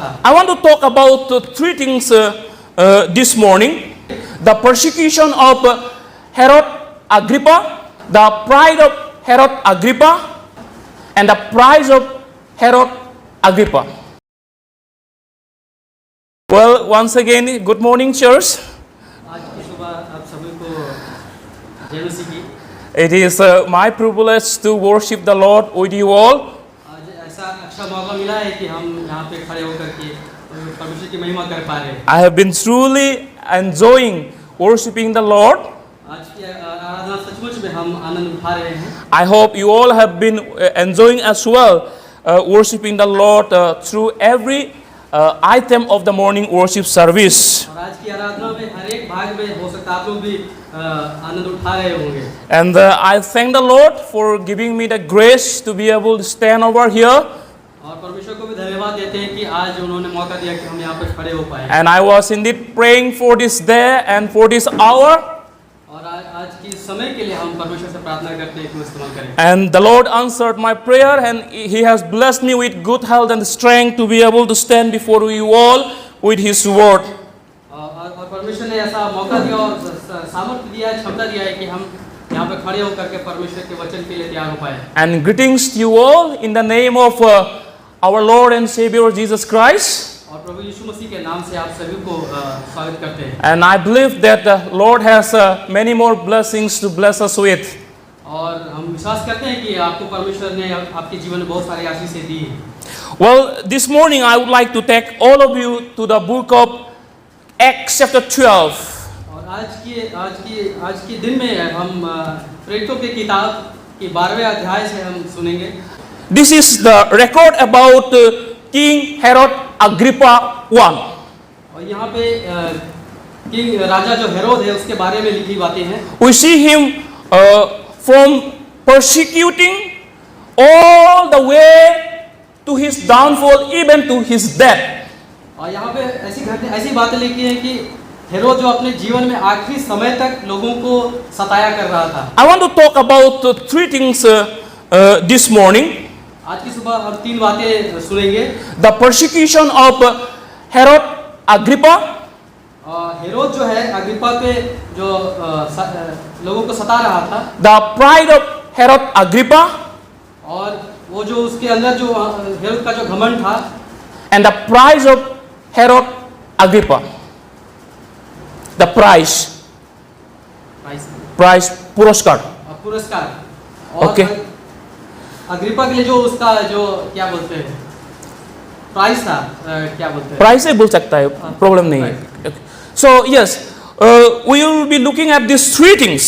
था। I want to talk about three things this morning: the persecution of Herod Agrippa, the pride of Herod Agrippa, and the prize of Herod Agrippa. Well, once again, good morning, church. आज की सुबह आप सभी को जय मसीह की। It is my privilege to worship the Lord with you all. आज ऐसा अच्छा मौका मिला है कि हम यहाँ पे खड़े होकर के परमेश्वर की महिमा कर पा रहे हैं। I have been truly enjoying worshiping the Lord. आज की आराधना सचमुच में हम आनंद उठा रहे हैं। I hope you all have been enjoying as well worshiping the Lord through every item of the morning worship service. और आज की आराधना में हर एक भाग में हो सकता है आप लोग भी आनंद उठा रहे होंगे। And I thank the Lord for giving me the grace to be able to stand over here. और परमेश्वर को भी धन्यवाद देते हैं कि आज उन्होंने मौका दिया कि हम यहाँ पर खड़े हो पाए। And I was indeed praying for this day and for this hour. और आज की समय के लिए हम परमेश्वर से प्रार्थना करते हैं कि वो इस्तेमाल करें। And the Lord answered my prayer, and He has blessed me with good health and strength to be able to stand before you all with His word. और परमेश्वर ने ऐसा मौका दिया और सामर्थ्य दिया है, क्षमता दिया है कि हम यहाँ पे खड़े होकर के परमेश्वर के वचन के लिए तैयार हो पाए। And greetings to you all in the name of our Lord and Savior Jesus Christ. और प्रभु यीशु मसीह के नाम से आप सभी को स्वागत करते हैं। And I believe that the Lord has many more blessings to bless us with. और हम विश्वास करते हैं कि आपको परमेश्वर ने आपके जीवन में बहुत सारी आशीषें दी हैं। Well, this morning I would like to take all of you to the book of Acts chapter 12. और आज के दिन में हम प्रेरितों की किताब की 12वें अध्याय से हम सुनेंगे। This is the record about King Herod Agrippa I. और यहाँ पे किंग राजा जो हेरोद है उसके बारे में लिखी बातें हैं। We see him from persecuting all the way to his downfall, even to his death. और यहाँ पे ऐसी बातें लिखी हैं कि हेरोद जो अपने जीवन में आखिरी समय तक लोगों को सताया कर रहा था। I want to talk about three things this morning. आज की सुबह हम तीन बातें सुनेंगे। The persecution of Herod Agrippa. Herod जो है अग्रिप्पा पे जो लोगों को सता रहा था। The pride of Herod Agrippa. और वो जो उसके अंदर जो हेरोद का जो घमंड था। And the prize of Herod Agrippa. The prize. Prize पुरस्कार. पुरस्कार। Okay. अग्रिप्पा के लिए जो उसका जो क्या बोलते हैं प्राइस था क्या बोलते हैं प्राइस से बोल सकता है प्रॉब्लम नहीं है। So yes, we will be looking at these three things,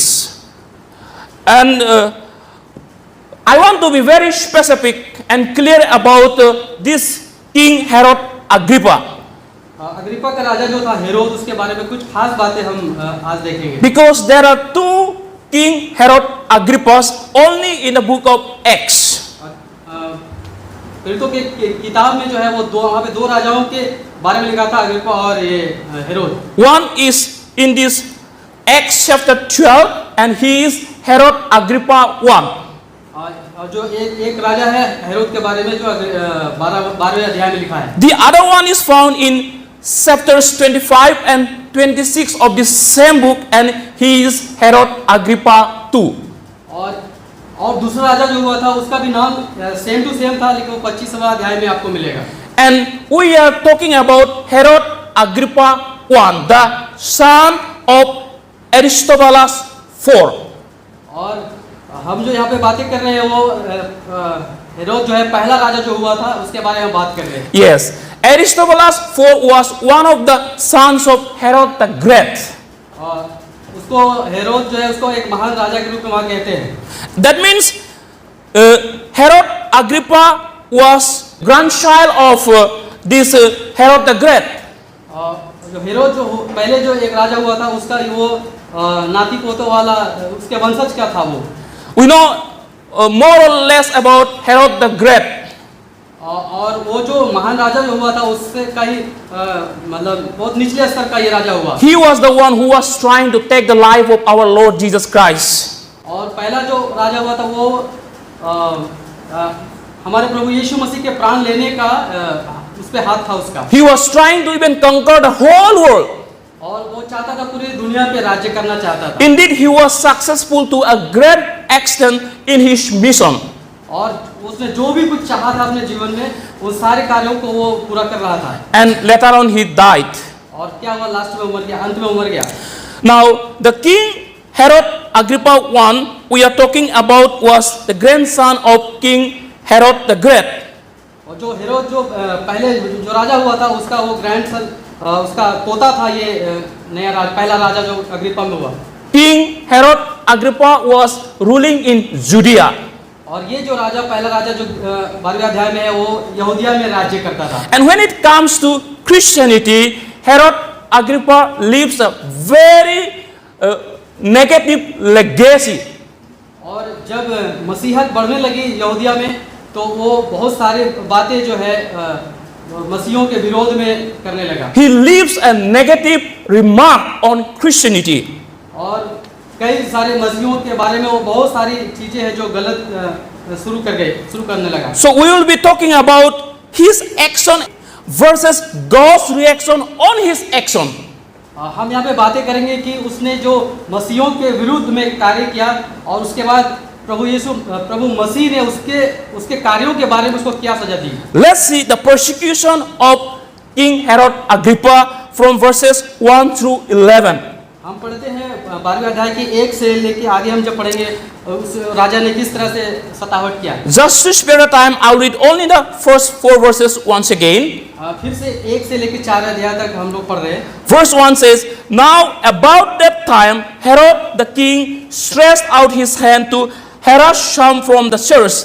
and I want to be very specific and clear about this King Herod Agrippa. Agrippa का राजा जो था हेरोद उसके बारे में कुछ खास बातें हम आज देखेंगे। Because there are two King Herod Agrippas only in the book of Acts. प्रेरितों के किताब में जो है वो वहाँ पे दो राजाओं के बारे में लिखा था अग्रिप्पा और ये Herod. One is in this Acts chapter 12 and he is Herod Agrippa I. और जो एक राजा है हेरोद के बारे में जो 12वें अध्याय में लिखा है। The other one is found in chapters 25 and 26 of this same book, and he is Herod Agrippa II. और दूसरा राजा जो हुआ था उसका भी नाम सेम टू सेम था, लेकिन वो 25वां अध्याय में आपको मिलेगा। And we are talking about Herod Agrippa I, the son of Aristobulus IV. और हम जो यहाँ पे बातें कर रहे हैं वो हेरोद जो है पहला राजा जो हुआ था उसके बारे में बात कर रहे हैं। Yes, Aristobulus IV was one of the sons of Herod the Great. और उसको हेरोद जो है उसको एक महान राजा के रूप में वहाँ कहते हैं। That means Herod Agrippa was grandchild of this Herod the Great. जो हेरोद जो पहले जो एक राजा हुआ था उसका वो नाती पोतों वाला उसके वंशज क्या था वो। We know more or less about Herod the Great. और वो जो महान राजा जो हुआ था उससे कहीं मतलब बहुत निचले स्तर का ये राजा हुआ। He was the one who was trying to take the life of our Lord Jesus Christ. और पहला जो राजा हुआ था वो हमारे प्रभु यीशु मसीह के प्राण लेने का उस पे हाथ था उसका, He was trying to even conquer the whole world. और वो चाहता था पूरी दुनिया पे राज्य करना चाहता था। Indeed, he was successful to a great extent in his mission. और उसने जो भी कुछ चाहा था अपने जीवन में, वो सारे कार्यों को वो पूरा कर रहा था। And later on, he died. और क्या हुआ, लास्ट में मर गया, अंत में मर गया। Now, the king Herod Agrippa I, we are talking about, was the grandson of King Herod the Great. और जो हेरोद जो पहले जो राजा हुआ था, उसका वो ग्रैंडसन, उसका पोता था ये नया पहला राजा जो अग्रिप्पा में हुआ। King Herod Agrippa was ruling in Judea. और ये जो राजा पहला राजा जो 12वें अध्याय में है, वो यहूदिया में राज्य करता था। And when it comes to Christianity, Herod Agrippa leaves a very negative legacy. और जब मसीहत बढ़ने लगी यहूदिया में, तो वो बहुत सारे बातें जो है मसीहों के विरोध में करने लगा। He leaves a negative remark on Christianity. और कई सारे मसीहों के बारे में वो बहुत सारी चीजें हैं जो गलत शुरू करने लगा। So we will be talking about his action versus God's reaction on his action. हम यहाँ पे बातें करेंगे कि उसने जो मसीहों के विरुद्ध में कार्य किया, और उसके बाद प्रभु मसीह ने उसके कार्यों के बारे में उसको क्या सजा दी। Let's see the persecution of King Herod Agrippa from verses 1 through 11. हम पढ़ते हैं 12वें अध्याय के 1 से लेके आगे हम जब पढ़ेंगे उस राजा ने किस तरह से सतावट किया। Just to spare the time, I'll read only the first 4 verses once again. फिर से 1 से लेके 4 अध्याय तक हम लोग पढ़ रहे हैं। Verse 1 says, Now about that time Herod the king stretched out his hand to harass some from the church.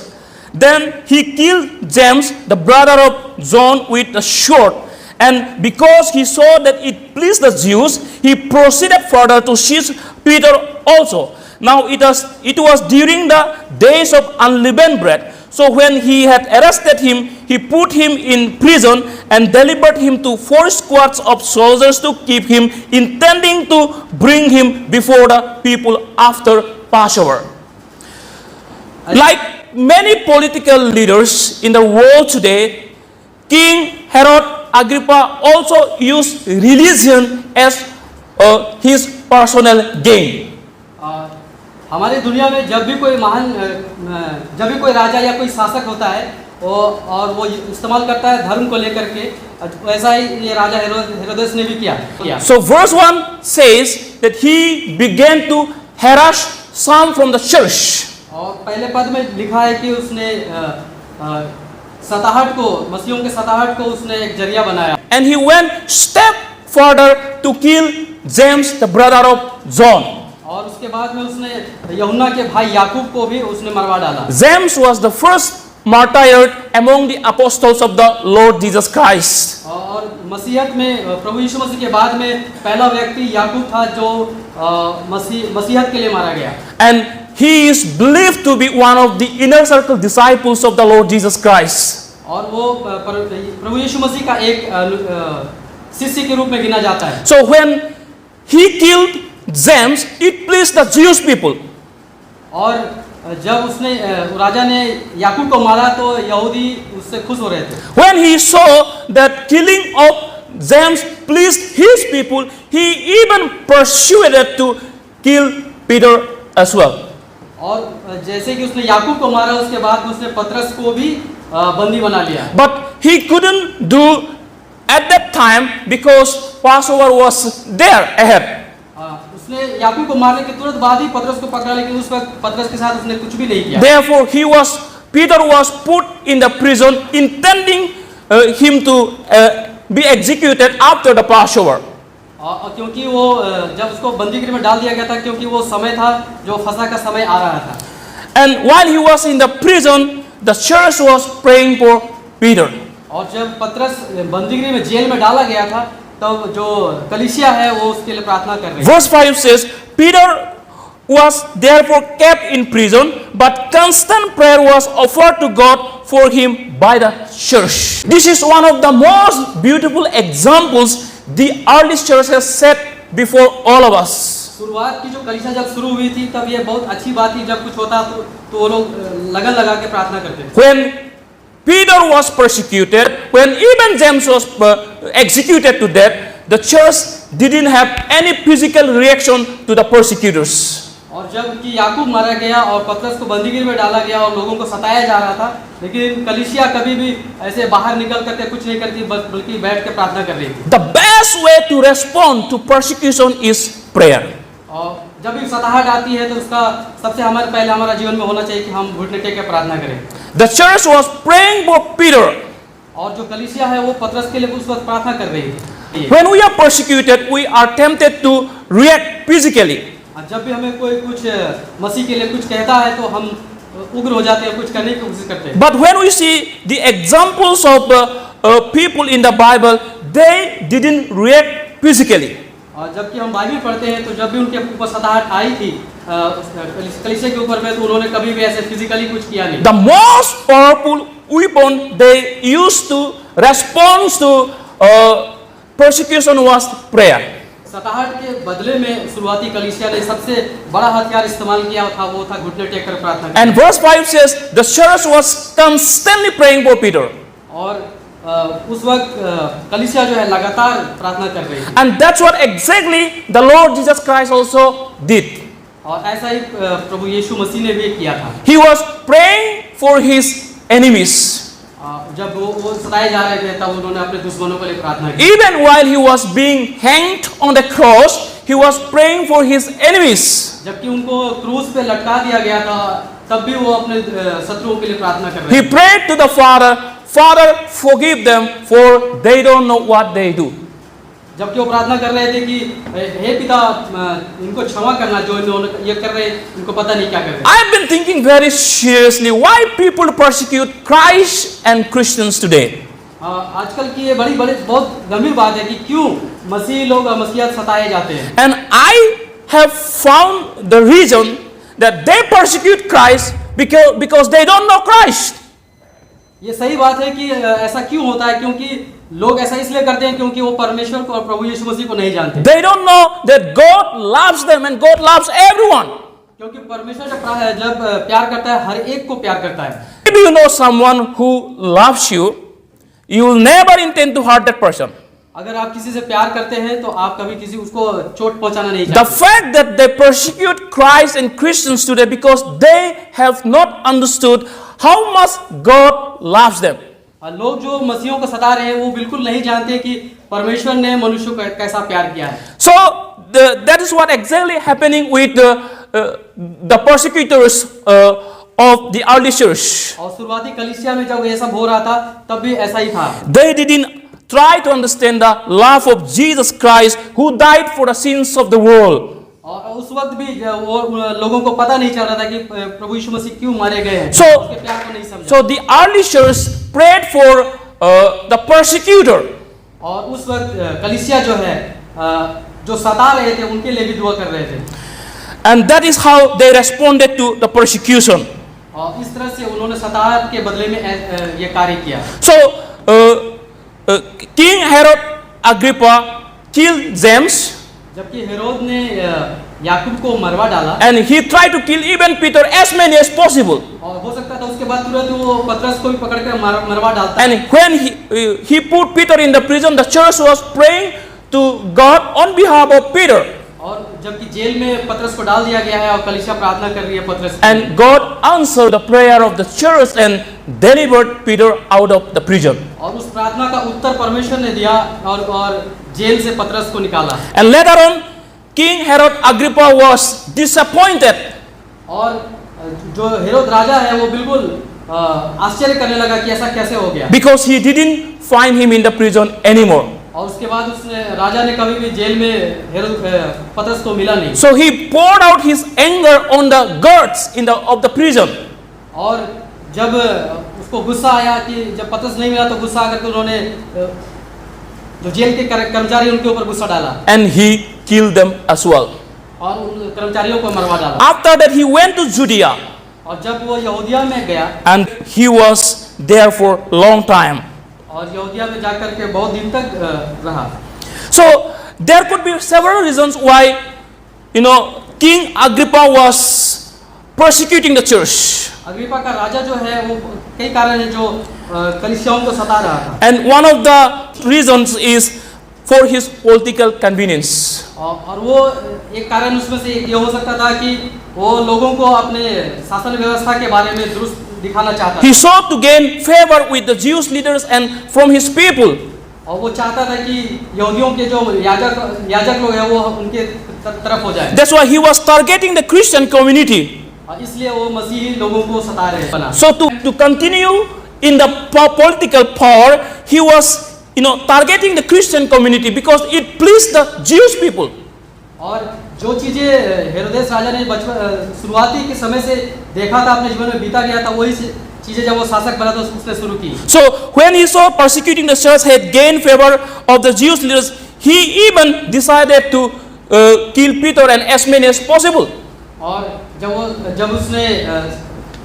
Then he killed James, the brother of John, with a sword. And because he saw that it pleased the Jews, he proceeded further to seize Peter also. Now it was during the days of unleavened bread. So when he had arrested him, he put him in prison and delivered him to 4 squads of soldiers to keep him, intending to bring him before the people after Passover. Like many political leaders in the world today, King Herod Agrippa also used religion as his personal gain. हमारे दुनिया में जब भी कोई राजा या कोई शासक होता है और वो इस्तेमाल करता है धर्म को लेकर के, वैसा ही ये राजा हेरोदेस ने भी किया। So verse 1 says that he began to harass some from the church. और पहले पद में लिखा है कि उसने सताहट को, मसीहों के सताहट को उसने एक जरिया बनाया। And he went step further to kill James, the brother of John. और उसके बाद में उसने यूहन्ना के भाई याकूब को भी उसने मरवा डाला। James was the first martyred among the apostles of the Lord Jesus Christ. और मसीहत में प्रभु यीशु मसीह के बाद में पहला व्यक्ति याकूब था जो मसीहत के लिए मारा गया। And he is believed to be one of the inner circle disciples of the Lord Jesus Christ. और वो प्रभु यीशु मसीह का एक शिष्य के रूप में गिना जाता है। So when he killed James, it pleased the Jewish people. और जब उसने राजा ने याकूब को मारा तो यहूदी उससे खुश हो रहे थे। When he saw that killing of James pleased his people, he even persuaded to kill Peter as well. और जैसे कि उसने याकूब को मारा, उसके बाद उसने पतरस को भी बंदी बना लिया। But he couldn't do at that time because Passover was there ahead. उसने याकूब को मारने के तुरंत बाद ही पतरस को पकड़ा, लेकिन उस वक्त पतरस के साथ उसने कुछ भी नहीं किया। Therefore, Peter was put in the prison, intending him to be executed after the Passover. क्योंकि वो जब उसको बंदीगृह में डाल दिया गया था, क्योंकि वो समय था जो फसह का समय आ रहा था। And while he was in the prison, the church was praying for Peter. और जब पतरस बंदीगृह में जेल में डाला गया था, तब जो कलीसिया है वो उसके लिए प्रार्थना कर रही है। Verse 5 says, Peter was therefore kept in prison, but constant prayer was offered to God for him by the church. This is one of the most beautiful examples the early church has set before all of us. शुरुआत की जो कलीसिया जब शुरू हुई थी, तब ये बहुत अच्छी बात थी, जब कुछ होता तो वो लोग लगन लगा के प्रार्थना करते थे। When Peter was persecuted, when even James was executed to death, the church didn't have any physical reaction to the persecutors. और जब कि याकूब मारा गया और पतरस को बंदीगृह में डाला गया और लोगों को सताया जा रहा था, लेकिन कलीसिया कभी भी ऐसे बाहर निकल करके कुछ नहीं करती, बल्कि बैठ के प्रार्थना कर रही थी। The best way to respond to persecution is prayer. और जब भी सताहट आती है तो उसका सबसे हमारे जीवन में होना चाहिए कि हम घुटने टेक के प्रार्थना करें। The church was praying for Peter. और जो कलीसिया है वो पतरस के लिए उस वक्त प्रार्थना कर रही है। When we are persecuted, we are tempted to react physically. जब भी हमें कोई कुछ मसीह के लिए कुछ कहता है तो हम उग्र हो जाते हैं, कुछ करने की कोशिश करते हैं। But when we see the examples of people in the Bible, they didn't react physically. और जबकि हम बाइबल पढ़ते हैं तो जब भी उनके ऊपर सताहट आई थी कलीसिया के ऊपर में, तो उन्होंने कभी भी ऐसे फिजिकली कुछ किया नहीं। The most powerful weapon they used to respond to persecution was prayer. सताहट के बदले में शुरुआती कलीसिया ने सबसे बड़ा हथियार इस्तेमाल किया था, वो था घुटने टेक कर प्रार्थना। And verse 5 says the church was constantly praying for Peter. और उस वक्त कलीसिया जो है लगातार प्रार्थना कर रही थी। And that's what exactly the Lord Jesus Christ also did. और ऐसा ही प्रभु यीशु मसीह ने भी किया था। He was praying for his enemies. जब वो सताए जा रहे थे तब उन्होंने अपने दुश्मनों के लिए प्रार्थना की। Even while he was being hanged on the cross, he was praying for his enemies. जबकि उनको क्रूस पे लटका दिया गया था, तब भी वो अपने शत्रुओं के लिए प्रार्थना कर रहे He थे। prayed to the Father, Father, forgive them, for they don't know what they do. जबकि वो प्रार्थना कर रहे थे कि हे पिता इनको क्षमा करना, जो इन्होंने ये कर रहे इनको पता नहीं क्या कर रहे। I've been thinking very seriously why people persecute Christ and Christians today. आजकल की ये बहुत गंभीर बात है कि क्यों मसीही लोग और मसीहियत सताए जाते हैं। And I have found the reason that they persecute Christ because they don't know Christ. ये सही बात है कि ऐसा क्यों होता है, क्योंकि लोग ऐसा इसलिए करते हैं क्योंकि वो परमेश्वर को और प्रभु यीशु मसीह को नहीं जानते। They don't know that God loves them and God loves everyone. क्योंकि परमेश्वर जब प्यार करता है हर एक को प्यार करता है। If you know someone who loves you, you will never intend to hurt that person. अगर आप किसी से प्यार करते हैं तो आप कभी किसी उसको चोट पहुंचाना नहीं The चाहते। fact that they persecute Christ and Christians today because they have not understood how much God loves them. लोग जो मसीहों को सता रहे हैं वो बिल्कुल नहीं जानते कि परमेश्वर ने मनुष्य को कैसा प्यार किया है। So that is what exactly happening with the persecutors of the early church. और शुरुआती कलीसिया में जब ये सब हो रहा था तब भी ऐसा ही था। They didn't try to understand the love of Jesus Christ who died for the sins of the world. और उस वक्त भी वो लोगों को पता नहीं चल रहा था कि प्रभु यीशु मसीह क्यों मारे गए हैं। उसके प्यार को नहीं समझा। So the early church prayed for the persecutor. और उस वक्त कलीसिया जो है जो सता रहे थे उनके लिए भी दुआ कर रहे थे। And that is how they responded to the persecution. और इस तरह से उन्होंने सताहट के बदले में ये कार्य किया। So King Herod Agrippa killed James. जबकि हेरोद ने याकूब को मरवा डाला। And he tried to kill even Peter as many as possible. और हो सकता था उसके बाद तुरंत वो पतरस को भी पकड़कर मरवा डालता। And when he put Peter in the prison, the church was praying to God on behalf of Peter. और जबकि जेल में पतरस को डाल दिया गया है और कलीसिया प्रार्थना कर रही है पतरस। And God answered the prayer of the church and delivered Peter out of the prison. और उस प्रार्थना का उत्तर परमेश्वर ने दिया और जेल से पतरस को निकाला। And later on, King Herod Agrippa was disappointed. और जो हेरोद राजा है वो बिल्कुल आश्चर्य करने लगा कि ऐसा कैसे हो गया। Because he didn't find him in the prison anymore. और उसके बाद उसने राजा ने कभी भी जेल में पतरस को मिला नहीं। So he poured out his anger on the guards of the prison. और जब उसको गुस्सा आया कि जब पतरस नहीं मिला तो गुस्सा आकर के उन्होंने जो जेल के कर्मचारी उनके ऊपर गुस्सा डाला। And he killed them as well. और उन कर्मचारियों को मरवा डाला। After that he went to Judea. और जब वो यहूदिया में गया। And he was there for long time. और यहूदिया में जाकर के बहुत दिन तक रहा। So there could be several reasons why King Agrippa was persecuting the church. Agrippa का राजा जो है वो कई कारण है जो कलीसियाओं को सता रहा था, And one of the reasons is for his political convenience. और वो एक कारण उसमें से ये हो सकता था कि वो लोगों को अपने शासन व्यवस्था के बारे में दुरुस्त दिखाना चाहता He था, sought to gain favor with the Jewish leaders and from his people. और वो चाहता था कि यहूदियों के जो याजक लोग हैं वो उनके तरफ हो जाए, That's why he was targeting the Christian community. और इसलिए वो मसीही लोगों को सता रहे बना। So to continue in the political power, he was targeting the Christian community because it pleased the Jewish people. और जो चीजें हेरोदेस राजा ने बचपन शुरुआती के समय से देखा था, अपने जीवन में बीता गया था, वही चीजें जब वो शासक बना तो उसने शुरू की। So when he saw persecuting the church had gained favor of the Jewish leaders, he even decided to kill Peter and as many as possible. और जब उसने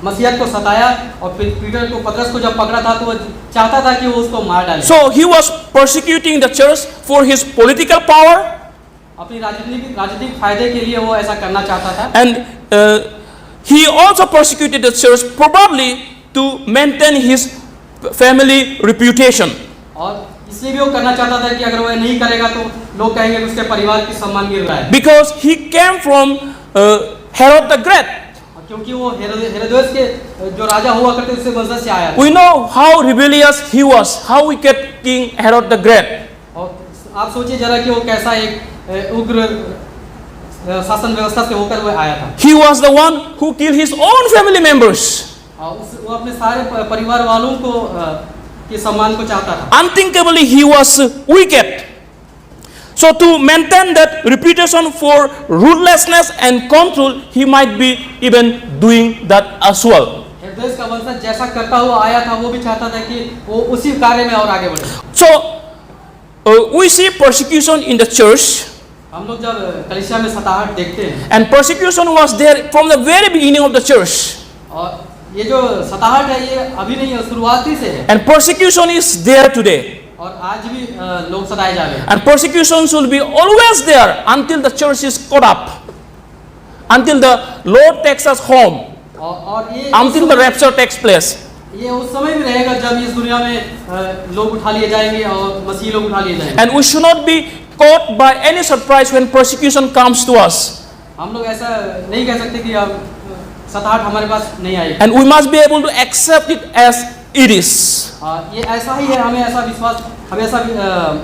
मसीहत को सताया और फिर पीटर को पतरस को जब पकड़ा था तो वो चाहता था कि वो उसको मार डाले। So he was persecuting the church for his political power, अपनी राजनीतिक फायदे के लिए वो ऐसा करना चाहता था, and he also persecuted the church probably to maintain his family reputation. और इसलिए भी वो करना चाहता था कि अगर वो नहीं करेगा तो लोग कहेंगे कि उसके परिवार की सम्मान गिर रहा है, Because he came from Herod the Great. क्योंकि वो हेरोदेस के जो राजा हुआ करते उससे वंशज से आया था। We know how rebellious he was, how wicked King Herod the Great. और आप सोचिए जरा कि वो कैसा एक उग्र शासन व्यवस्था से होकर वो आया था। He was the one who killed his own family members. वो अपने सारे परिवार वालों को के सम्मान को चाहता था। Unthinkably, he was wicked. So to maintain that reputation for ruthlessness and control, he might be even doing that as well. हेरोदेस का वंशज जैसा करता हुआ आया था वो भी चाहता था कि वो उसी कार्य में और आगे बढ़े। So we see persecution in the church, हम लोग जब कलीसिया में सताहट देखते हैं, and persecution was there from the very beginning of the church. और ये जो सताहट है ये अभी नहीं है, शुरुआती से है, And persecution is there today. और आज भी लोग सताए जा रहे हैं। And persecution will be always there until the church is caught up, until the Lord takes us home, और ये until the rapture takes place. ये उस समय भी रहेगा जब इस दुनिया में लोग उठा लिए जाएंगे और मसीह लोग उठा लिए जाएंगे। And we should not be caught by any surprise when persecution comes to us. हम लोग ऐसा नहीं कह सकते कि अब सताहट हमारे पास नहीं आएगी। And we must be able to accept it as it is. ये ऐसा ही है, हमें ऐसा विश्वास, हमें ऐसा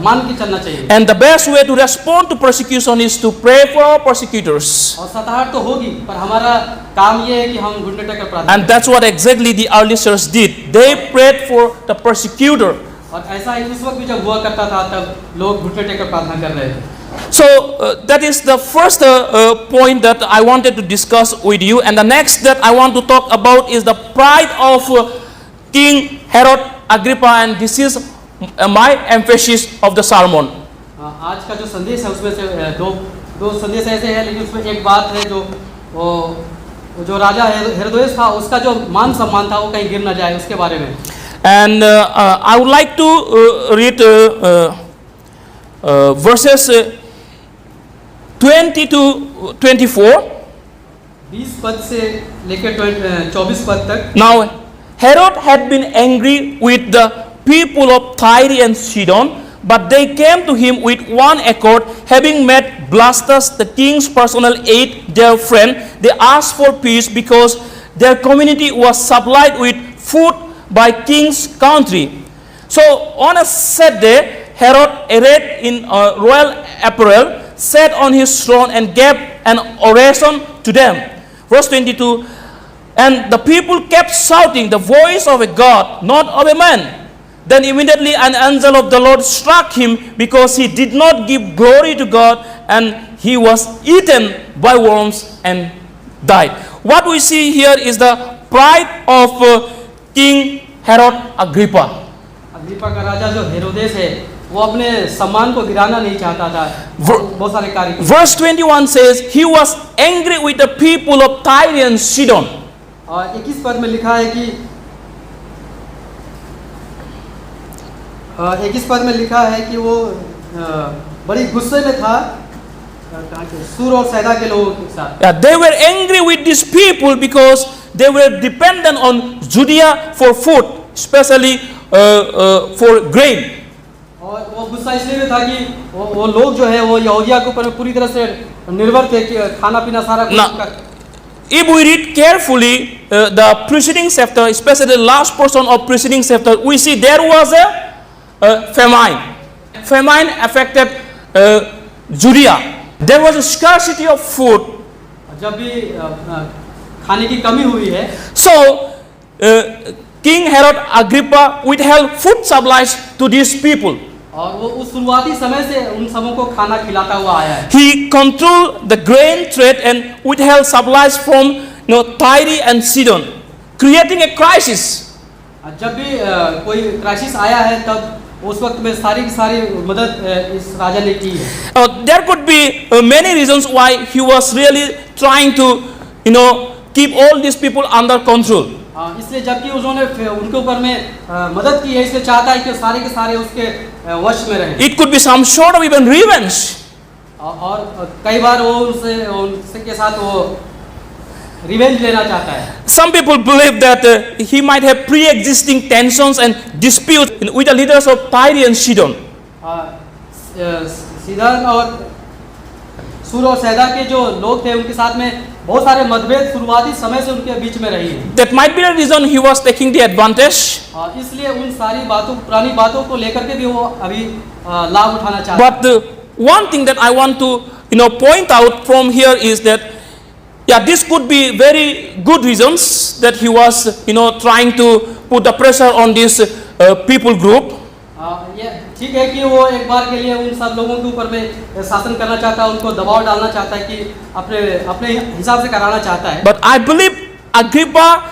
मान के चलना चाहिए। And the best way to respond to persecution is to pray for our persecutors. और सताहट तो होगी, पर हमारा काम ये है कि हम घुटने टेक कर प्रार्थना And that's what exactly the early church did. They prayed for the persecutor. और ऐसा ही उस वक्त भी जब हुआ करता था तब लोग घुटने टेक कर प्रार्थना कर रहे थे। So that is the first point that I wanted to discuss with you. And the next that I want to talk about is the pride of King Herod Agrippa, and this is my emphasis of the sermon. आज का जो संदेश है उसमें से दो संदेश ऐसे हैं, लेकिन उसमें एक बात है जो राजा हेरोदेस था उसका जो मान सम्मान था वो कहीं गिर ना जाए उसके बारे में। And I would like to read verses 20 to 24. 20 पद से लेकर 24 पद तक। Now Herod had been angry with the people of Tyre and Sidon, but they came to him with one accord, having met Blastus, the king's personal aide, their friend. They asked for peace because their community was supplied with food by king's country. So on a set day, Herod, arrayed in royal apparel, sat on his throne and gave an oration to them. Verse 22, and the people kept shouting, the voice of a God, not of a man. Then immediately an angel of the Lord struck him because he did not give glory to God, and he was eaten by worms and died. What we see here is the pride of King Herod Agrippa. Agrippa का राजा जो हेरोदेस है वो अपने सम्मान को गिराना नहीं चाहता था, बहुत सारे कार्य किए। Verse 21 says he was angry with the people of Tyre and Sidon. 21 पद में लिखा है कि 21 पद में लिखा है कि वो बड़ी गुस्से में था सूर और सैदा के लोगों के साथ। They were angry with these people because they were dependent on Judea for food, especially for grain. और वो गुस्सा इसलिए भी था कि वो लोग जो है वो यहूदिया के ऊपर पूरी तरह से निर्भर थे कि खाना पीना सारा कुछ Now, if we read carefully the preceding chapter, especially the last portion of preceding chapter, we see there was a famine. Famine affected Judea. There was a scarcity of food. जब भी खाने की कमी हुई है, So, King Herod Agrippa withheld food supplies to these people. और वो उस शुरुआती समय से उन सबों को खाना खिलाता हुआ आया है। He controlled the grain trade and withheld supplies from Tyre and Sidon, creating a crisis. जब भी कोई क्राइसिस आया है तब उस वक्त में सारी की सारी मदद इस राजा ने की है। There could be many reasons why he was really trying to, keep all these people under control. इसलिए जबकि उन्होंने उनके ऊपर में मदद की है, इसलिए चाहता है कि सारे के सारे उसके वश में रहें। It could be some sort of even revenge. और कई बार वो उनसे के साथ वो रिवेंज लेना चाहता है। Some people believe that he might have pre-existing tensions and disputes with the leaders of Tyre and Sidon. सीदन और सूर और सैदा के जो लोग थे उनके साथ में बहुत सारे मतभेद शुरुआती समय से उनके बीच में रही है। That might be the reason he was taking the advantage. इसलिए उन सारी बातों पुरानी बातों को लेकर के भी वो अभी लाभ उठाना चाहता है। But one thing that I want to point out from here is that this could be very good reasons that he was trying to put the pressure on this people group. ये ठीक है कि वो एक बार के लिए उन सब लोगों के ऊपर में शासन करना चाहता है, उनको दबाव डालना चाहता है कि अपने हिसाब से कराना चाहता है। But I believe Agrippa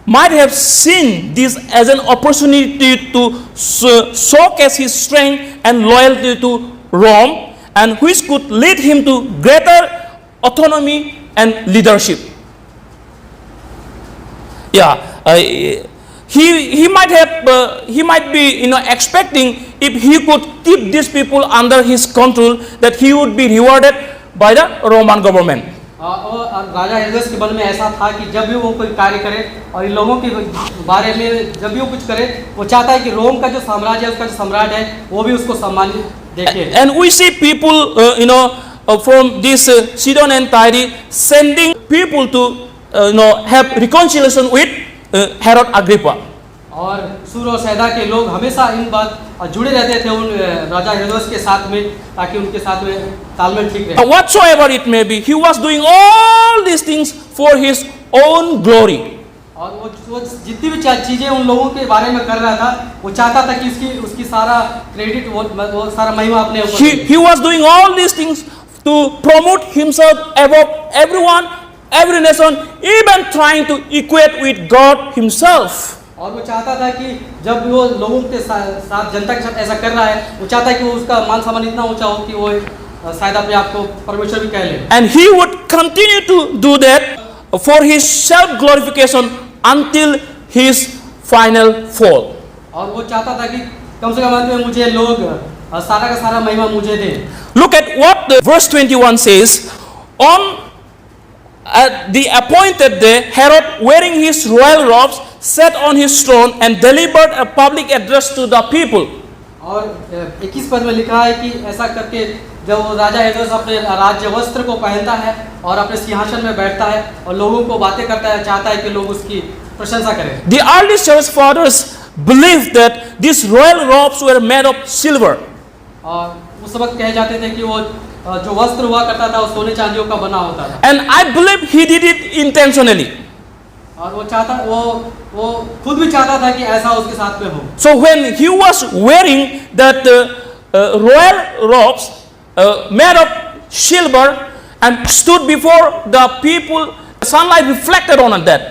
might have seen this as an opportunity to showcase his strength and loyalty to Rome, and which could lead him to greater autonomy and leadership. He might be expecting if he could keep these people under his control that he would be rewarded by the Roman government. और राजा हेरोदेस के मन में ऐसा था कि जब भी वो कोई कार्य करे और इन लोगों के बारे में जब भी वो कुछ करे, वो चाहता है कि रोम का जो साम्राज्य है, उसका जो सम्राट है, वो भी उसको सम्मान देखे। And we see people from this Sidon and Tyre sending people to have reconciliation with Herod Agrippa. और सूर और सैदा के लोग हमेशा इन बात जुड़े रहते थे उन राजा हेरोदेस के साथ में, ताकि उनके साथ में तालमेल ठीक रहे। Whatsoever it may be, he was doing all these things for his own glory. और वो जितनी भी चीजें उन लोगों के बारे में कर रहा था, वो चाहता था कि उसकी सारा क्रेडिट वो सारा महिमा अपने ऊपर। He was doing all these things to promote himself above everyone, every nation, even trying to equate with God himself. और वो चाहता था कि जब वो लोगों के साथ जनता के साथ ऐसा कर रहा है, वो चाहता है कि वो उसका मान सम्मान इतना ऊंचा हो कि वो शायद अपने आप को परमेश्वर भी कह ले। And he would continue to do that for his self glorification until his final fall. और वो चाहता था कि कम से कम अंत में मुझे लोग सारा का सारा महिमा मुझे दे। Look at what the verse 21 says. On the appointed day, Herod, wearing his royal robes, sat on his throne and delivered a public address to the people. और 21 पद में लिखा है कि ऐसा करके जब वो राजा हेरोदेस अपने राज्य वस्त्र को पहनता है और अपने सिंहासन में बैठता है और लोगों को बातें करता है, चाहता है कि लोग उसकी प्रशंसा करें। The early church fathers believed that these royal robes were made of silver. और उस वक्त कहे जाते थे कि वो जो वस्त्र हुआ करता था वो सोने चांदियों का बना होता था। And I believe he did it intentionally. और वो खुद भी चाहता था कि ऐसा उसके साथ में हो। So when he was wearing that royal robes made of silver and stood before the people, sunlight reflected on that.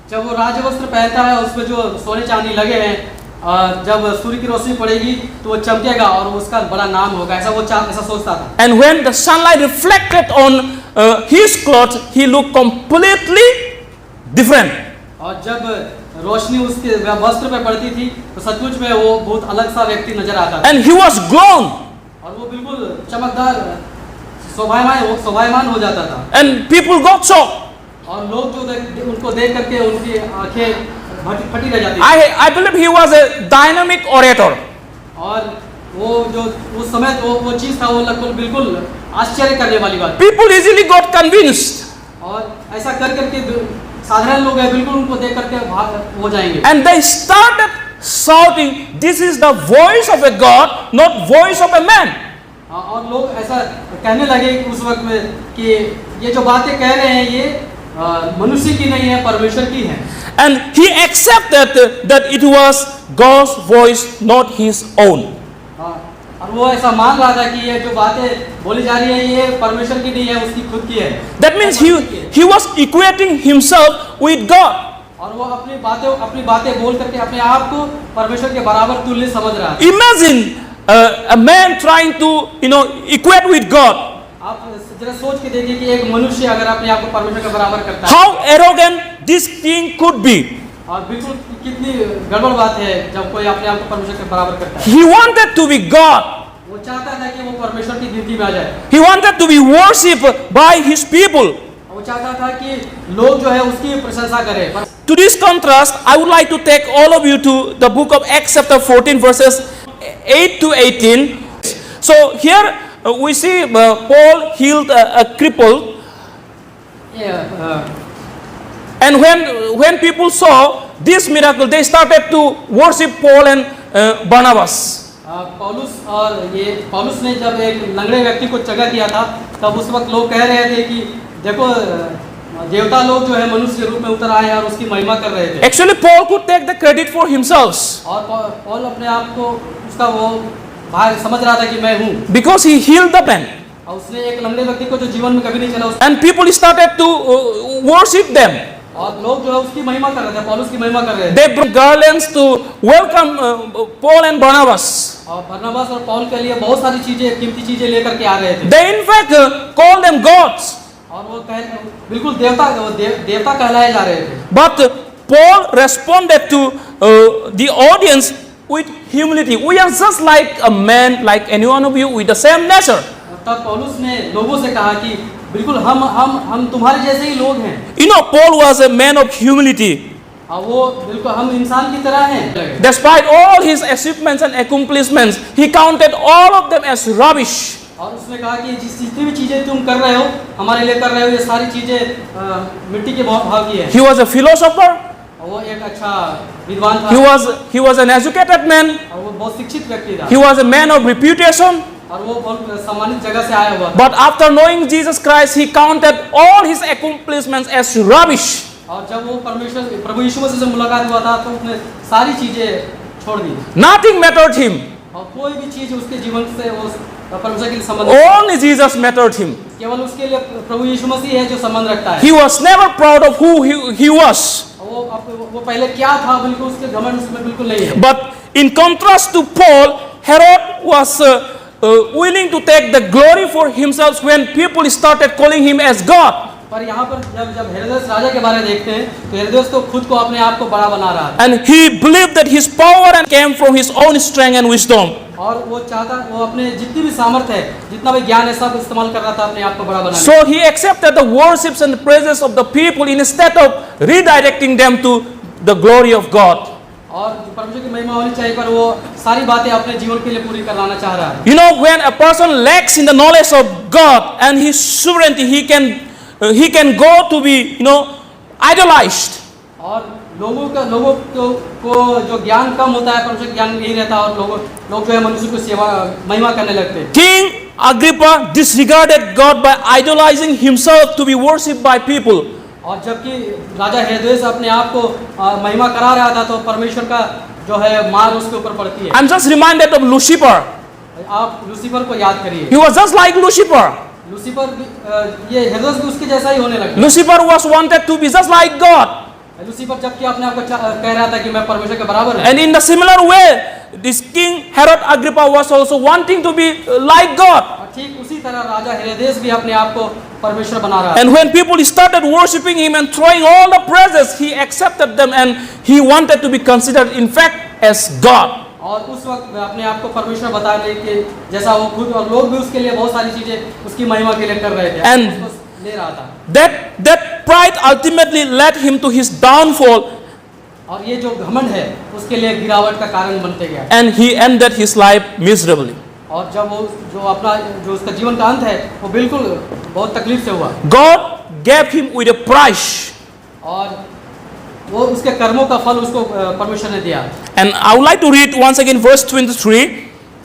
जब वो राजवस्त्र पहनता है उसमें जो सोने चांदी लगे हैं, जब सूर्य की रोशनी पड़ेगी तो वो चमकेगा और उसका बड़ा नाम होगा, ऐसा सोचता था। And when the sunlight reflected on his clothes, he looked completely different. और जब रोशनी उसके वस्त्र पे पड़ती थी तो सचमुच में वो बहुत अलग सा व्यक्ति नजर आता था। And he was glowing. और वो बिल्कुल चमकदार शोभायमान हो जाता था And people got shocked. और लोग जो उनको देख करके उनकी आंखें फटी रह जाती थी। I believe he was a dynamic orator. और वो जो उस समय वो चीज था वो लगभग बिल्कुल आश्चर्य करने वाली बात। People easily got convinced. और ऐसा कर करके साधारण लोग हैं बिल्कुल उनको देख करके हो जाएंगे। And they started shouting, "This is the voice of a God, not voice of a man." और लोग ऐसा कहने लगे कि उस वक्त में कि ये जो बातें कह रहे हैं ये मनुष्य की नहीं है, परमेश्वर की है। And he accepted that it was God's voice, not his own. और वो ऐसा मान रहा था कि ये जो बातें बोली जा रही है ये परमेश्वर की नहीं है, उसकी खुद की है। That means he was equating himself with God. और वो अपनी बातें बोल करके अपने आप को परमेश्वर के बराबर तुल्य समझ रहा है। Imagine a man trying to equate with God. आप जरा सोच के देखिए कि एक मनुष्य अगर अपने आप को परमेश्वर के बराबर करता है, How arrogant this king could be. और बिल्कुल कितनी गड़बड़ बात है जब कोई अपने आप को परमेश्वर के बराबर करता है। He wanted to be God. वो चाहता था कि वो परमेश्वर की गिनती में आ जाए। He wanted to be worshipped by his people. वो चाहता था कि लोग जो है उसकी प्रशंसा करें। To this contrast, I would like to take all of you to the book of Acts chapter 14 verses 8 to 18. So here we see Paul healed a cripple. And when people saw this miracle, they started to worship Paul and Barnabas. पौलुस ने जब एक लंगड़े व्यक्ति को चंगा किया था तब उस वक्त लोग कह रहे थे कि देखो देवता लोग जो है मनुष्य के रूप में उतर आए और उसकी महिमा कर रहे थे। Actually, Paul could take the credit for himself. और पौल अपने आप को उसका वो भाग समझ रहा था कि मैं हूँ। Because he healed the man. और उसने एक लंगड़े व्यक्ति को जो जीवन में कभी नहीं चला And people started to worship them. और लोग जो है उसकी महिमा कर रहे थे, पौलुस की महिमा कर रहे थे। They brought garlands to welcome Paul and Barnabas. और बरनबास और पौल के लिए बहुत सारी चीजें, कीमती चीजें लेकर के आ रहे थे। They in fact called them gods. और वो बिल्कुल देवता कहलाए जा रहे थे। But Paul responded to the audience with humility. We are just like a man, like any one of you, with the same nature. तब पौलुस ने लोगों से कहा कि बिल्कुल हम तुम्हारे जैसे ही लोग हैं। You know, Paul was a man of humility. वो बिल्कुल हम इंसान की तरह हैं। Despite all his achievements and accomplishments, he counted all of them as rubbish. और उसने कहा कि जितनी भी चीजें तुम कर रहे हो हमारे लिए कर रहे हो ये सारी चीजें मिट्टी के भाव की है। He was a philosopher. वो एक अच्छा विद्वान था। He was an educated man. और वो बहुत शिक्षित व्यक्ति था। He was a man of reputation. और वो बहुत सम्मानित जगह से आया हुआ था। But after knowing Jesus Christ, he counted all his accomplishments as rubbish. और जब वो प्रभु यीशु मसीह से मुलाकात हुआ था तो उसने सारी चीजें छोड़ दी। Nothing mattered him. और कोई भी चीज उसके जीवन से परमेश्वर के लिए संबंध Only Jesus mattered him. केवल उसके लिए प्रभु यीशु मसीह है जो संबंध रखता है। He was never proud of who he was. वो पहले क्या था बिल्कुल उसके घमंड उसमें बिल्कुल नहीं है। But in contrast to Paul, Herod was willing to take the glory for himself when people started calling him as God. पर यहाँ पर जब हेरोदेस राजा के बारे में देखते हैं तो हेरोदेस तो खुद को अपने आप को बड़ा बना रहा है। And he believed that his power came from his own strength and wisdom. और वो अपने जितनी भी सामर्थ्य है, जितना भी ज्ञान है सब इस्तेमाल कर रहा था अपने आप को बड़ा बनाने। So he accepted the worships and praises of the people instead of redirecting them to the glory of God. और परमेश्वर की महिमा होनी चाहिए पर वो सारी बातें अपने जीवन के लिए पूरी करवाना चाह रहा है। You know, when a person lacks in the knowledge of God and his sovereignty, he can go to be, idolized. और लोगों को जो ज्ञान कम होता है परमेश्वर ज्ञान नहीं रहता और लोग जो है मनुष्य को सेवा महिमा करने लगते हैं। King Agrippa disregarded God by idolizing himself to be worshipped by people. और जबकि राजा हेरोदेस अपने आप को महिमा करा रहा था तो परमेश्वर का जो है मार उसके ऊपर पड़ती है। I'm just reminded of Lucifer. आप लूसीफर को याद करिए। He was just like Lucifer. Lucifer ये हेरोदेस भी उसके जैसा ही होने लगा। Lucifer was wanted to be just like God. Lucifer जबकि अपने आप को कह रहा था कि मैं परमेश्वर के बराबर हूं। And in the similar way, this King Herod Agrippa was also wanting to be like God. ठीक उसी तरह राजा हेरोदेस भी अपने आप को परमेश्वर बना रहा है। And when people started worshiping him and throwing all the praises, he accepted them and he wanted to be considered in fact as God. और उस वक्त अपने आप को परमेश्वर बता ले कि जैसा वो खुद और लोग भी उसके लिए बहुत सारी चीजें उसकी महिमा के लिए कर रहे थे, And उसको ले रहा था। that pride ultimately led him to his downfall, और ये जो घमंड है उसके लिए गिरावट का कारण बनते गया। and he ended his life miserably. और जब वो जो उसका जीवन का अंत है वो बिल्कुल बहुत तकलीफ से हुआ। God gave him with a price. और वो उसके कर्मों का फल उसको परमेश्वर ने दिया। And I would like to read once again verse 23.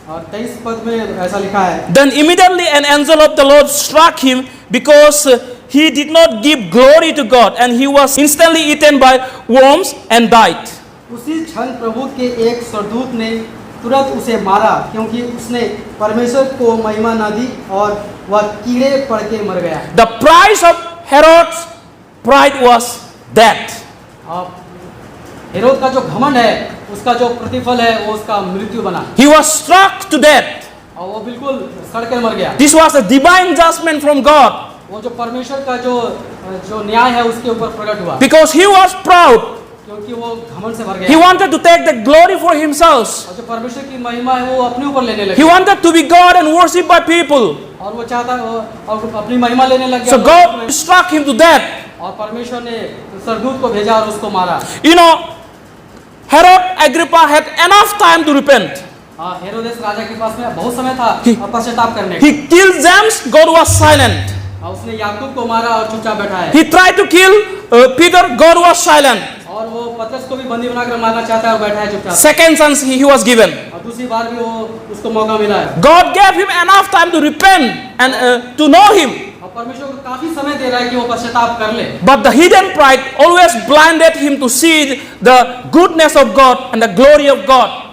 और 23 पद में ऐसा लिखा है, Then immediately an angel of the Lord struck him because he did not give glory to God, and he was instantly eaten by worms and died. उसी क्षण प्रभु के एक स्वर्गदूत ने तुरंत उसे मारा क्योंकि उसने परमेश्वर को महिमा न दी और वह कीड़े पड़ के मर गया। The price of Herod's pride was death. अब हेरोद का जो घमंड है उसका जो प्रतिफल है वो उसका मृत्यु बना। He was struck to death. और वो बिल्कुल सड़ के मर गया। This was a divine judgment from God वो जो परमेश्वर का जो न्याय है उसके ऊपर प्रकट हुआ, because he was proud. क्योंकि वो घमंड से भर He गया। wanted to take the glory for himself. और जो परमेश्वर की महिमा है वो अपने ऊपर लेने He लगा wanted to be God and worshipped by people. और वो चाहता और अपनी महिमा लेने लग So गया। God struck him to death. और परमेश्वर ने स्वर्गदूत को भेजा और उसको मारा। You know, Herod Agrippa had enough time to repent. हाँ, हेरोदेस राजा के पास में बहुत समय था पश्चाताप करने का। He killed James, God was silent. और उसने याकूब को मारा और चुपचाप बैठा है। He tried to kill Peter, God was silent. और वो पतरस को भी बंदी बनाकर मारना चाहता है और बैठा है चुपचाप। Second chance he was given. और दूसरी बार भी वो उसको मौका मिला है। God gave him enough time to repent and to know him. और परमेश्वर को काफी समय दे रहा है कि वो पश्चाताप कर ले। But the hidden pride always blinded him to see the goodness of God and the glory of God.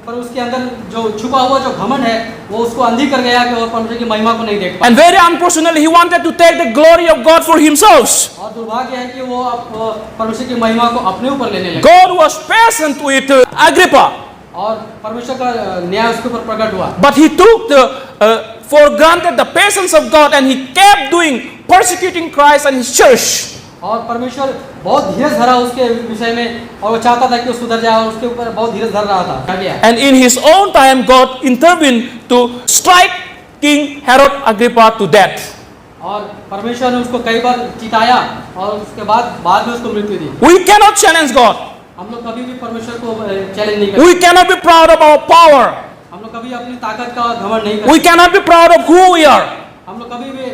पर उसके अंदर जो छुपा हुआ जो घमंड है वो उसको अंधी कर गया कि वो परमेश्वर की महिमा को नहीं देख पाया। And very unfortunately, he wanted to take the glory of God for himself. और दुर्भाग्य है कि वो परमेश्वर की महिमा को अपने ऊपर लेने लगे। God was patient with Agrippa, और परमेश्वर का न्याय उसके ऊपर प्रकट हुआ। but he took for granted the patience of God, and he kept doing persecuting Christ and his church. और परमेश्वर बहुत धीरज धरा उसके विषय में और वो चाहता था कि वो सुधर जाए और उसके ऊपर बहुत धीरज धर रहा था। And in his own time, God intervened to strike King Herod Agrippa to death. और परमेश्वर ने उसको कई बार चिताया और उसके बाद में उसको मृत्यु दी। We cannot challenge God. हम लोग कभी भी परमेश्वर को चैलेंज नहीं करते। We cannot be proud of our power. हम लोग कभी अपनी ताकत का घमंड नहीं करते। We cannot be proud of who we are. हम लोग कभी भी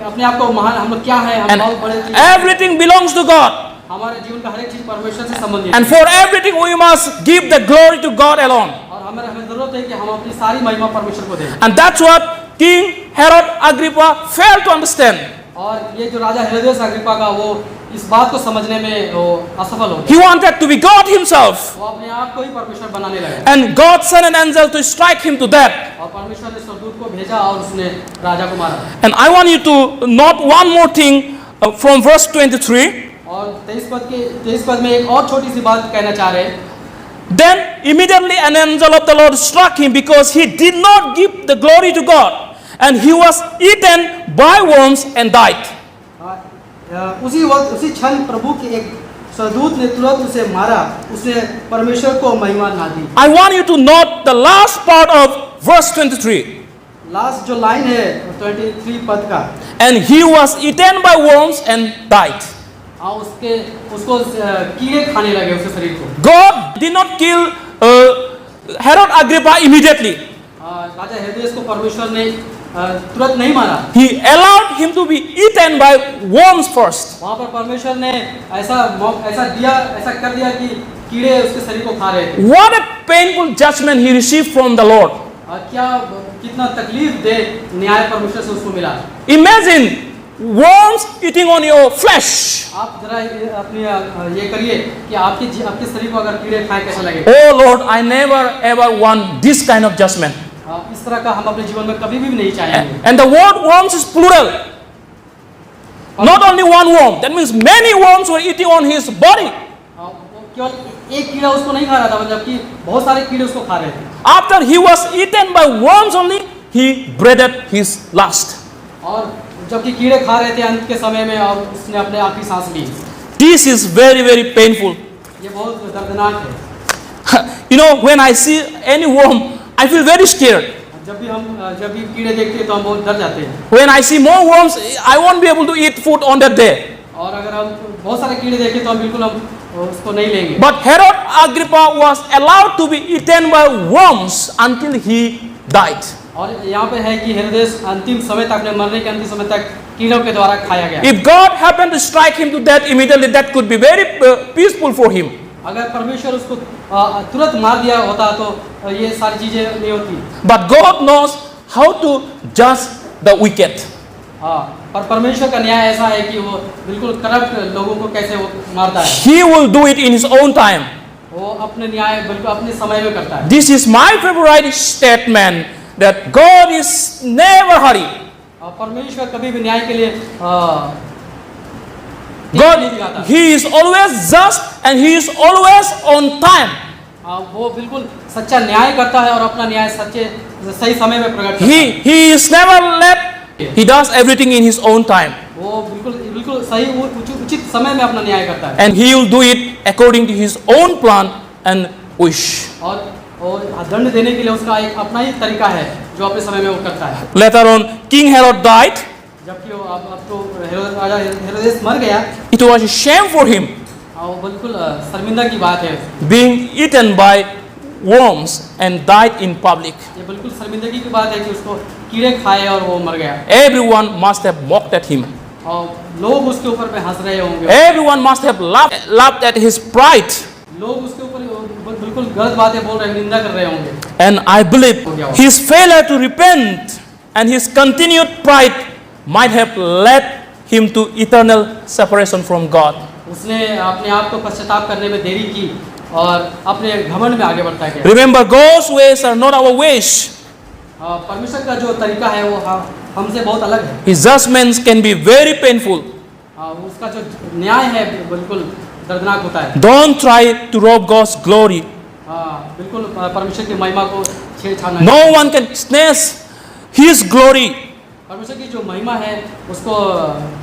अपने आप को महान हम लोग क्या है हम And बहुत बड़े चीज everything belongs to God. हमारे जीवन का हर एक चीज परमेश्वर से संबंधित And है। for everything, we must give the glory to God alone. और हमें जरूरत है कि हम अपनी सारी महिमा परमेश्वर को दें। And that's what King Herod Agrippa failed to understand. और ये जो राजा हेरोदेस अग्रिप्पा का वो इस बात को समझने में वो असफल हो गया। He wanted to be God himself. वो अपने आप को ही परमेश्वर बनाने लगा And God sent an angel to strike him to death. और परमेश्वर ने स्वर्गदूत को भेजा और उसने राजा को मारा। And I want you to note one more thing from verse 23. और 23 पद में एक और छोटी सी बात कहना चाह रहे हैं। Then immediately an angel of the Lord struck him because he did not give the glory to God, and he was eaten by worms and died. उसी वक्त उसी क्षण प्रभु के एक स्वर्गदूत ने तुरंत उसे मारा, उसने परमेश्वर को महिमा ना दी। I want you to note the last part of verse 23. Last जो लाइन है 23 पद का, And he was eaten by worms and died. उसको कीड़े खाने लगे उसके शरीर को। God did not kill Herod Agrippa immediately. राजा हेरोदेस को परमेश्वर ने तुरंत नहीं मारा। He allowed him to be eaten by worms first. वहाँ पर परमेश्वर ने ऐसा कर दिया कि कीड़े उसके शरीर को खा रहे थे। What a painful judgment he received from the Lord. कितना तकलीफ दे न्याय परमेश्वर से उसको मिला। Imagine worms eating on your flesh. आप जरा अपनी ये करिए कि आपके शरीर को अगर कीड़े खाए कैसा लगे। Oh Lord, I never ever want this kind of judgment. इस तरह का हम अपने जीवन में कभी भी नहीं चाहेंगे। And the word worms is plural. Not only one worm. That means many worms were eating on his body. केवल एक कीड़ा उसको नहीं खा रहा था, जबकि बहुत सारे कीड़े उसको खा रहे थे। After he was eaten by worms only, he breathed his last. और जबकि कीड़े खा रहे थे अंत के समय में और उसने अपने आखिरी सांस ली। This is very, very painful. ये बहुत दर्दनाक है। You know, when I see any worm, I feel very scared. जब भी कीड़े देखते हैं तो हम बहुत डर जाते हैं। When I see more worms, I won't be able to eat food on that day. और अगर हम बहुत सारे कीड़े देखें तो हम बिल्कुल उसको नहीं लेंगे। But Herod Agrippa was allowed to be eaten by worms until he died. और यहाँ पे है कि हेरोदेस अंतिम समय तक, अपने मरने के अंतिम समय तक कीड़ों के द्वारा खाया गया। If God happened to strike him to death immediately, that could be very peaceful for him. अगर परमेश्वर उसको तुरंत मार दिया होता तो ये सारी चीजें नहीं होती। But God knows how to judge the wicked. पर परमेश्वर का न्याय ऐसा है कि वो बिल्कुल करप्ट लोगों को कैसे वो मारता है। He will do it in his own time. वो अपने न्याय बिल्कुल अपने समय में करता है। This is my favorite statement, that God is never hurry. परमेश्वर कभी भी न्याय के लिए God, he is always just and he is always on time. वो बिल्कुल सच्चा न्याय करता है और अपना न्याय सही समय में प्रकट करता है। He is never late. He does everything in his own time. वो बिल्कुल सही उचित समय में अपना न्याय करता है। And he will do it according to his own plan and wish. और दंड देने के लिए उसका एक अपना ही तरीका है जो अपने समय में वो करता है। Later on, King Herod died. जबकि वो अब तो राजा हेरोदेस मर गया। It was a shame for him. वो बिल्कुल शर्मिंदा की बात है। Being eaten by worms and died in public. ये बिल्कुल शर्मिंदगी की बात है कि उसको कीड़े खाए और वो मर गया। Everyone must have mocked at him. और लोग उसके ऊपर में हंस रहे होंगे। Everyone must have laughed at his pride. लोग उसके ऊपर बिल्कुल गलत बातें बोल रहे हैं, निंदा कर रहे होंगे। And I believe his failure to repent and his continued pride might have led him to eternal separation from God. उसने अपने आप को पश्चाताप करने में देरी की और अपने घमंड में आगे बढ़ता गया। Remember, God's ways are not our ways. परमेश्वर का जो तरीका है वो हमसे बहुत अलग है। His judgments can be very painful. उसका जो न्याय है बिल्कुल दर्दनाक होता है। Don't try to rob God's glory. बिल्कुल परमेश्वर की महिमा को छेड़छाड़। No one can snatch His glory. परमेश्वर की जो महिमा है उसको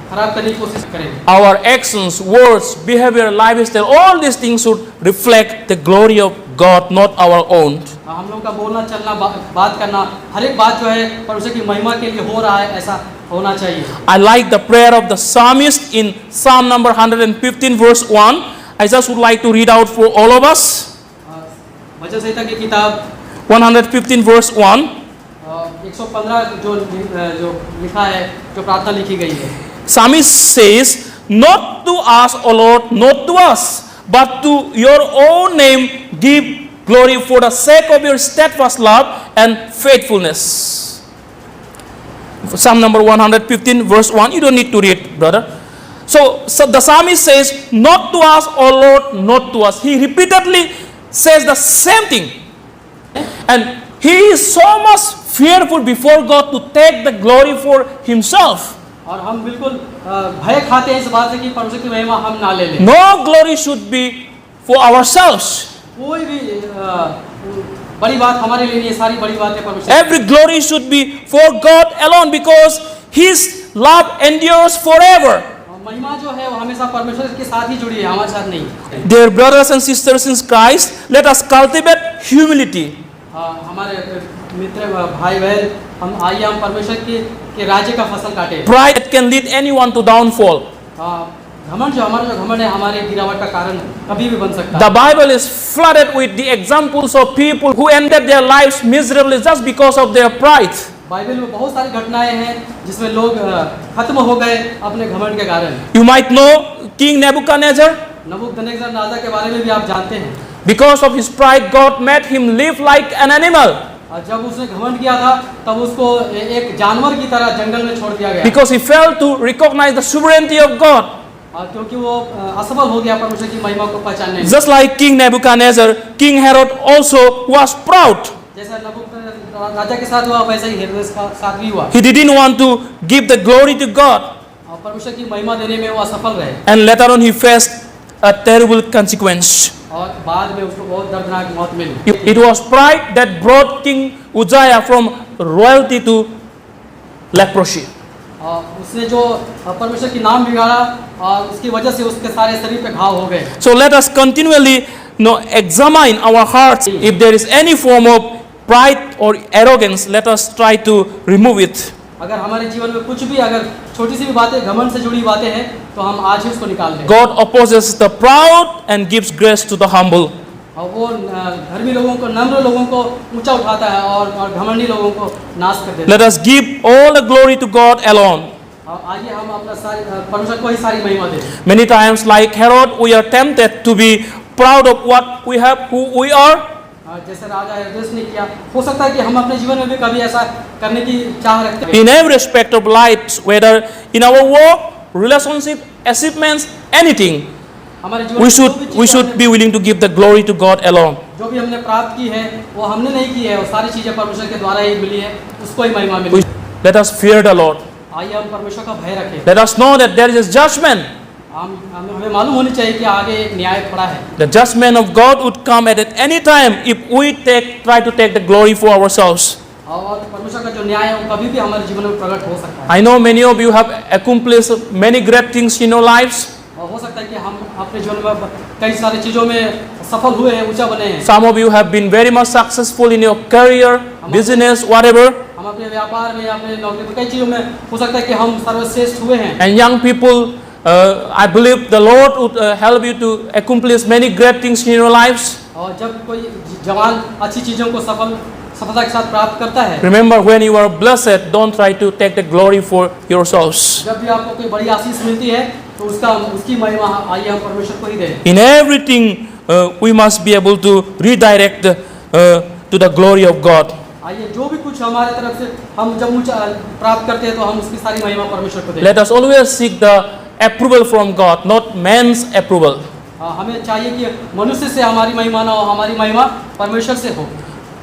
खराब करने की कोशिश करेंगे। Our actions, words, behavior, lifestyle, all these things should reflect the glory of God, not our own. हम लोग का बोलना चलना बात करना हर एक बात जो है परमेश्वर की महिमा के लिए हो रहा है, ऐसा होना चाहिए। I like the prayer of the psalmist in Psalm number 115 verse 1. I just would like to read out for all of us. भजन संहिता की किताब 115 verse 1. 115 जो लिखा है, जो प्रार्थना लिखी गई है। Psalmist says, "Not to us, O Lord, not to us, but to your own name give glory for the sake of your steadfast love and faithfulness." Psalm number 115 verse 1. You don't need to read, brother. So the psalmist says, "Not to us, O Lord, not to us." He repeatedly says the same thing. And he is so much fearful before God to take the glory for himself. और हम बिल्कुल भय खाते हैं इस बात से कि परमेश्वर की महिमा हम ना ले लें। No glory should be for ourselves. कोई भी बड़ी बात हमारे लिए नहीं है, सारी बड़ी बातें परमेश्वर। Every glory should be for God alone because His love endures forever. महिमा जो है वो हमेशा परमेश्वर के साथ ही जुड़ी है, हमारे साथ नहीं। Dear brothers and sisters in Christ, let us cultivate humility. हमारे मित्र भाई बहन, आइए हम परमेश्वर के राज्य का फसल काटे। Pride can lead anyone to downfall. घमंड जो घमंड है हमारे गिरावट का कारण कभी भी बन सकता है। The Bible is flooded with the examples of people who ended their lives miserably just because of their pride. Bible में बहुत सारी घटनाएं हैं जिसमें लोग खत्म हो गए अपने घमंड के कारण। You might know King Nebuchadnezzar. नबूकदनेस्सर राजा के बारे में भी आप जानते हैं। Because of his pride, God made him live like an animal. जब उसने घमंड किया था तब उसको एक जानवर की तरह जंगल में छोड़ दिया गया। Because he failed to recognize the sovereignty of God. क्योंकि वो असफल हो गया परमेश्वर की महिमा को पहचानने में। Just like King Nebuchadnezzar, King Herod also was proud. जैसा नबूकदनेस्सर राजा के साथ हुआ वैसा ही हेरोदेस का साथ भी हुआ। He didn't want to give the glory to God. परमेश्वर की महिमा देने में वो असफल रहे। And later on he faced a terrible consequence. और बाद में उसको बहुत दर्दनाक मौत मिली। It was pride that brought King Uzziah from royalty to leprosy. उसने जो परमेश्वर की नाम बिगाड़ा और उसकी वजह से उसके सारे शरीर पे घाव हो गए। So let us continually examine our hearts. If there is any form of pride or arrogance, let us try to remove it. अगर हमारे जीवन में कुछ भी अगर छोटी सी भी बातें घमंड से जुड़ी बातें हैं तो हम आज ही उसको निकाल दें। God opposes the proud and gives grace to the humble. और वो धर्मी लोगों को, नम्र लोगों को ऊंचा उठाता है और घमंडी लोगों को नाश कर देता है। Let us give all the glory to God alone. आइए हम अपना सारी परमेश्वर को ही सारी महिमा दें। Many times, like Herod, we are tempted to be proud of what we have, who we are. जैसे राजा हेरोदेस ने किया, हो सकता है कि हम अपने जीवन में भी कभी ऐसा करने की चाह रखते हैं। In every aspect of life, whether in our work, relationship, achievements, anything, हमारे जीवन we should be willing to give the glory to God alone. जो भी हमने प्राप्त की है वो हमने नहीं की है, वो सारी चीजें परमेश्वर के द्वारा ही मिली है, उसको ही महिमा मिली। Let us fear the Lord. आइए हम परमेश्वर का भय रखें। Let us know that there is a judgment. हमें मालूम होनी चाहिए कि आगे एक न्याय खड़ा है। The judgment of God would come at any time if we try to take the glory for ourselves. और परमेश्वर का जो न्याय है वो कभी भी हमारे जीवन में प्रकट हो सकता है। I know many of you have accomplished many great things in your lives. और हो सकता है कि हम अपने जीवन में कई सारी चीजों में सफल हुए हैं, ऊंचा बने हैं। Some of you have been very much successful in your career, business, whatever. हम अपने व्यापार में, अपने नौकरी में, कई चीजों में हो सकता है कि हम सर्वश्रेष्ठ हुए हैं। And young people, I believe the Lord would help you to accomplish many great things in your lives. और जब कोई जवान अच्छी चीजों को सफलता के साथ प्राप्त करता है, Remember, when you are blessed, don't try to take the glory for yourselves. जब भी आपको कोई बड़ी आशीष मिलती है तो उसकी महिमा आइए हम परमेश्वर को ही दें। In everything, we must be able to redirect to the glory of God. आइए जो भी कुछ हमारे तरफ से हम जब ऊंचा प्राप्त करते हैं तो हम उसकी सारी महिमा परमेश्वर को दें। Let us always seek the approval from God, not man's approval. हमें चाहिए कि मनुष्य से हमारी महिमा ना हो, हमारी महिमा परमेश्वर से हो।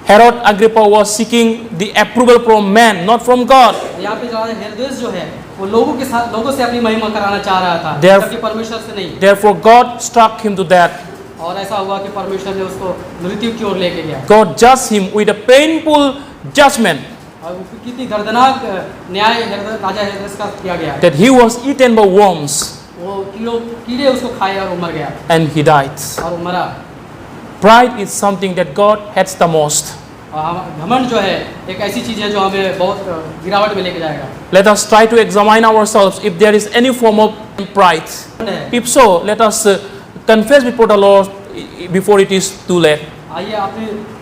Herod Agrippa was seeking the approval from man, not from God. यहाँ पे राजा हेरोदेस जो है वो लोगों से अपनी महिमा कराना चाह रहा था, जबकि परमेश्वर से नहीं। Therefore, God struck him to death. और ऐसा हुआ कि परमेश्वर ने उसको मृत्यु की ओर लेके गया। God judged him with a painful judgment. और कितनी दर्दनाक न्याय राजा हेरोदेस का किया गया That he was eaten by worms. वो कीड़े उसको खाए और वो मर गया। And he died. और वो मरा। Pride is something that God hates the most. घमंड जो है एक ऐसी चीज है जो हमें बहुत गिरावट में लेके जाएगा। Let us try to examine ourselves if there is any form of pride. If so, let us confess before the Lord before it is too late. आइए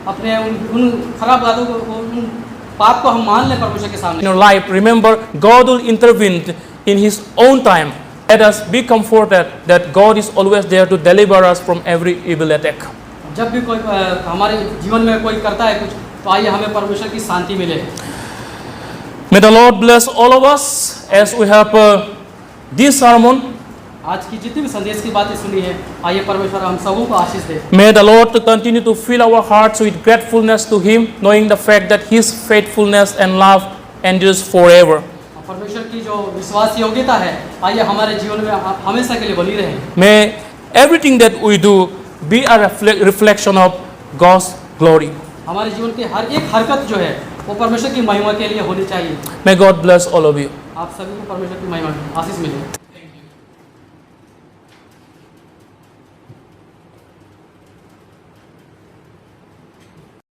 अपने उन खराब बातों को, उन पाप को हम मान लें परमेश्वर के सामने। In your life, remember, God will intervene in His own time. Let us be comforted that God is always there to deliver us from every evil attack. जब भी कोई हमारे जीवन में कोई करता है कुछ तो आइए हमें परमेश्वर की शांति मिले। May the Lord bless all of us as we have this sermon. आज की जितनी भी संदेश की बातें सुनी है, आइए परमेश्वर हम सबों को आशीष दे। May the Lord continue to fill our hearts with gratefulness to Him, knowing the fact that His faithfulness and love endures forever. परमेश्वर की जो विश्वास योग्यता है, आइए हमारे जीवन में हमेशा के लिए बनी रहे। May everything that we do be a reflection of God's glory. हमारे जीवन की हर एक हरकत जो है वो परमेश्वर की महिमा के लिए होनी चाहिए। May God bless all of you. आप सभी को परमेश्वर की महिमा आशीष मिले।